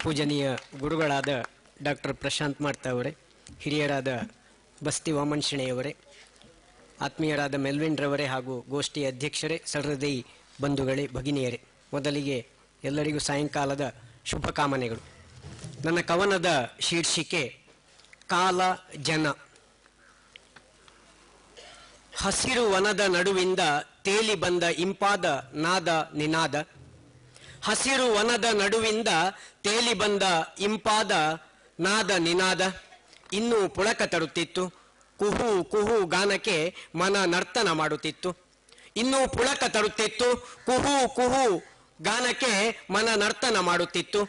ಪೂಜನೀಯ ಗುರುಗಳಾದ ಡಾಕ್ಟರ್ ಪ್ರಶಾಂತ್ ಮಾಡ್ತಾ ಅವರೇ, ಹಿರಿಯರಾದ ಬಸ್ತಿ ವಾಮನ್ ಶಿಣೆಯವರೇ, ಆತ್ಮೀಯರಾದ ಮೆಲ್ವಿನ್ ರವರೇ ಹಾಗೂ ಗೋಷ್ಠಿಯ ಅಧ್ಯಕ್ಷರೇ, ಸಹೃದಯಿ ಬಂಧುಗಳೇ, ಭಗಿನಿಯರೇ, ಮೊದಲಿಗೆ ಎಲ್ಲರಿಗೂ ಸಾಯಂಕಾಲದ ಶುಭಕಾಮನೆಗಳು. ನನ್ನ ಕವನದ ಶೀರ್ಷಿಕೆ ಕಾಲ ಜನ. ಹಸಿರು ವನದ ನಡುವಿಂದ ತೇಲಿ ಬಂದ ಇಂಪಾದ ನಾದ ನಿನಾದ. ಹಸಿರು ವನದ ನಡುವಿಂದ ತೇಲಿ ಬಂದ ಇಂಪಾದ ನಾದ ನಿನಾದ. ಇನ್ನೂ ಪುಳಕ ತರುತ್ತಿತ್ತು, ಕುಹು ಕುಹು ಗಾನಕ್ಕೆ ಮನ ನರ್ತನ ಮಾಡುತ್ತಿತ್ತು. ಇನ್ನೂ ಪುಳಕ ತರುತ್ತಿತ್ತು, ಕುಹು ಕುಹು ಗಾನಕ್ಕೆ ಮನ ನರ್ತನ ಮಾಡುತ್ತಿತ್ತು.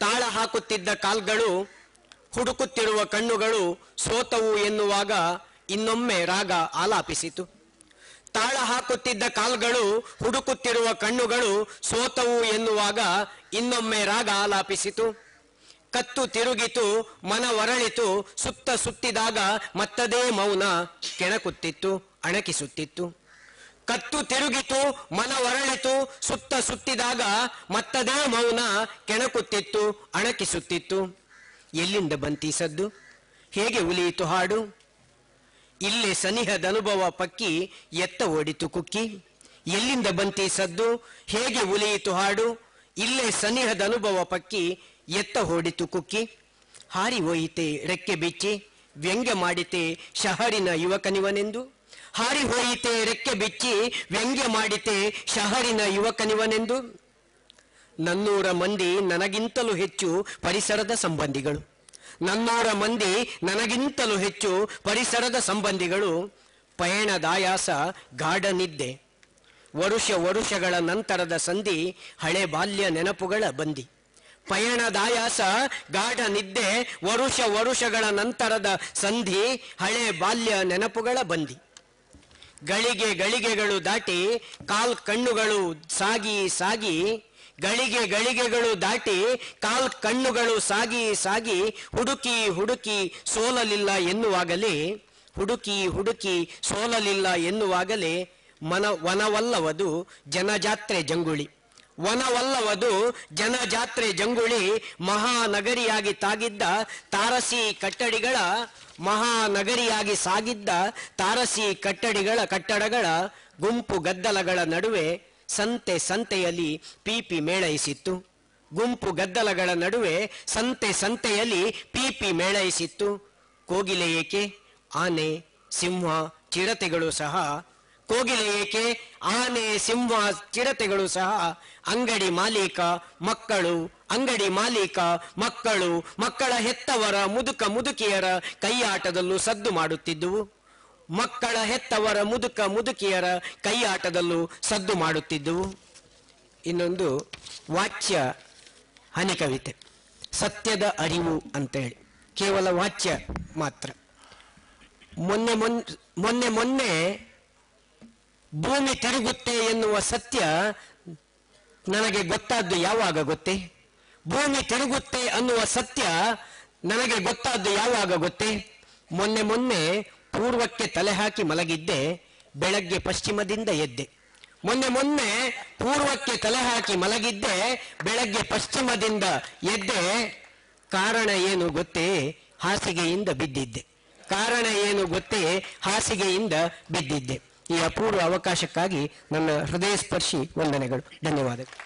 ತಾಳ ಹಾಕುತ್ತಿದ್ದ ಕಾಲ್ಗಳು, ಹುಡುಕುತ್ತಿರುವ ಕಣ್ಣುಗಳು ಸೋತವು ಎನ್ನುವಾಗ ಇನ್ನೊಮ್ಮೆ ರಾಗ ಆಲಾಪಿಸಿತು. ತಾಳ ಹಾಕುತ್ತಿದ್ದ ಕಾಲ್ಗಳು, ಹುಡುಕುತ್ತಿರುವ ಕಣ್ಣುಗಳು ಸೋತವು ಎನ್ನುವಾಗ ಇನ್ನೊಮ್ಮೆ ರಾಗ ಆಲಾಪಿಸಿತು. ಕತ್ತು ತಿರುಗಿತು, ಮನ ಒರಳಿತು, ಸುತ್ತ ಸುತ್ತಿದಾಗ ಮತ್ತದೇ ಮೌನ ಕೆಣಕುತ್ತಿತ್ತು, ಅಣಕಿಸುತ್ತಿತ್ತು. ಕತ್ತು ತಿರುಗಿತು, ಮನ ಒರಳಿತು, ಸುತ್ತ ಸುತ್ತಿದಾಗ ಮತ್ತದೇ ಮೌನ ಕೆಣಕುತ್ತಿತ್ತು, ಅಣಕಿಸುತ್ತಿತ್ತು. ಎಲ್ಲಿಂದ ಬಂತಿ ಸದ್ದು, ಹೇಗೆ ಉಲಿಯಿತು ಹಾಡು? ಇಲ್ಲೇ ಸನಿಹದ ಅನುಭವ ಪಕ್ಕಿ ಎತ್ತ ಓಡಿತು ಕುಕ್ಕಿ. ಎಲ್ಲಿಂದ ಬಂತಿ ಸದ್ದು, ಹೇಗೆ ಉಲಿಯಿತು ಹಾಡು? ಇಲ್ಲೇ ಸನಿಹದ ಅನುಭವ ಪಕ್ಕಿ ಎತ್ತ ಓಡಿತು ಕುಕ್ಕಿ. ಹಾರಿ ಹೋಯಿತೆ ರೆಕ್ಕೆ ಬಿಚ್ಚಿ, ವ್ಯಂಗ್ಯ ಮಾಡಿತೆ ಶಹರಿನ ಯುವಕನಿವನೆಂದು. ಹಾರಿ ಹೋಯಿತೆ ರೆಕ್ಕೆ ಬಿಚ್ಚಿ, ವ್ಯಂಗ್ಯ ಮಾಡಿತೆ ಶಹರಿನ ಯುವಕನಿವನೆಂದು. 400 ಮಂದಿ ನನಗಿಂತಲೂ ಹೆಚ್ಚು ಪರಿಸರದ ಸಂಬಂಧಿಗಳು. 400 ಮಂದಿ ನನಗಿಂತಲೂ ಹೆಚ್ಚು ಪರಿಸರದ ಸಂಬಂಧಿಗಳು. ಪಯಣದಾಯಾಸ ಗಾಢ ನಿದ್ದೆ, ವರುಷಗಳ ನಂತರದ ಸಂಧಿ, ಹಳೆ ಬಾಲ್ಯ ನೆನಪುಗಳ ಬಂದಿ. ಪಯಣದಾಯಾಸ ಗಾಢ ನಿದ್ದೆ, ವರುಷಗಳ ನಂತರದ ಸಂಧಿ, ಹಳೆ ಬಾಲ್ಯ ನೆನಪುಗಳ ಬಂದಿ. ಗಳಿಗೆಗಳು ದಾಟಿ ಕಾಲ್ ಕಣ್ಣುಗಳು ಸಾಗಿ ಸಾಗಿ, ಗಳಿಗೆಗಳು ದಾಟಿ ಕಾಲ್ ಕಣ್ಣುಗಳು ಸಾಗಿ ಸಾಗಿ, ಹುಡುಕಿ ಸೋಲಲಿಲ್ಲ ಎನ್ನುವಾಗಲೇ, ಹುಡುಕಿ ಸೋಲಲಿಲ್ಲ ಎನ್ನುವಾಗಲೇ, ವನವಲ್ಲವದು ಜನಜಾತ್ರೆ ಜಂಗುಳಿ. ವನವಲ್ಲವದು ಜನಜಾತ್ರೆ ಜಂಗುಳಿ. ಮಹಾನಗರಿಯಾಗಿ ತಾಗಿದ್ದ ತಾರಸಿ ಕಟ್ಟಡಿಗಳ, ಮಹಾನಗರಿಯಾಗಿ ಸಾಗಿದ್ದ ತಾರಸಿ ಕಟ್ಟಡಗಳ ಗುಂಪು ಗದ್ದಲಗಳ ನಡುವೆ ಸಂತೆಯಲ್ಲಿ ಪೀಪಿ ಮೇಳೈಸಿತ್ತು. ಗುಂಪು ಗದ್ದಲಗಳ ನಡುವೆ ಸಂತೆಯಲ್ಲಿ ಪೀಪಿ ಮೇಳೈಸಿತ್ತು. ಕೋಗಿಲೆ ಏಕೆ, ಆನೆ ಸಿಂಹ ಚಿರತೆಗಳು ಸಹ, ಕೋಗಿಲೆ ಏಕೆ, ಆನೆ ಸಿಂಹ ಚಿರತೆಗಳು ಸಹ ಅಂಗಡಿ ಮಾಲೀಕ ಮಕ್ಕಳು, ಮಕ್ಕಳ ಹೆತ್ತವರ ಮುದುಕಿಯರ ಕೈಯಾಟದಲ್ಲೂ ಸದ್ದು ಮಾಡುತ್ತಿದ್ದುವು. ಮಕ್ಕಳ ಹೆತ್ತವರ ಮುದುಕಿಯರ ಕೈಯಾಟದಲ್ಲೂ ಸದ್ದು ಮಾಡುತ್ತಿದ್ದುವು. ಇನ್ನೊಂದು ವಾಚ್ಯ ಹನಿ ಕವಿತೆ, ಸತ್ಯದ ಅರಿವು ಅಂತೇಳಿ, ಕೇವಲ ವಾಚ್ಯ ಮಾತ್ರ. ಮೊನ್ನೆ ಭೂಮಿ ತಿರುಗುತ್ತೆ ಎನ್ನುವ ಸತ್ಯ ನನಗೆ ಗೊತ್ತಾದ್ದು ಯಾವಾಗ ಗೊತ್ತೇ? ಭೂಮಿ ತಿರುಗುತ್ತೆ ಅನ್ನುವ ಸತ್ಯ ನನಗೆ ಗೊತ್ತಾದ್ದು ಯಾವಾಗ ಗೊತ್ತೇ? ಮೊನ್ನೆ ಪೂರ್ವಕ್ಕೆ ತಲೆ ಹಾಕಿ ಮಲಗಿದ್ದೆ, ಬೆಳಗ್ಗೆ ಪಶ್ಚಿಮದಿಂದ ಎದ್ದೆ. ಮೊನ್ನೆ ಪೂರ್ವಕ್ಕೆ ತಲೆ ಹಾಕಿ ಮಲಗಿದ್ದೆ, ಬೆಳಗ್ಗೆ ಪಶ್ಚಿಮದಿಂದ ಎದ್ದೆ. ಕಾರಣ ಏನು ಗೊತ್ತೇ? ಹಾಸಿಗೆಯಿಂದ ಬಿದ್ದಿದ್ದೆ. ಕಾರಣ ಏನು ಗೊತ್ತೇ? ಹಾಸಿಗೆಯಿಂದ ಬಿದ್ದಿದ್ದೆ. ಈ ಅಪೂರ್ವ ಅವಕಾಶಕ್ಕಾಗಿ ನನ್ನ ಹೃದಯ ಸ್ಪರ್ಶಿ ವಂದನೆಗಳು. ಧನ್ಯವಾದಗಳು.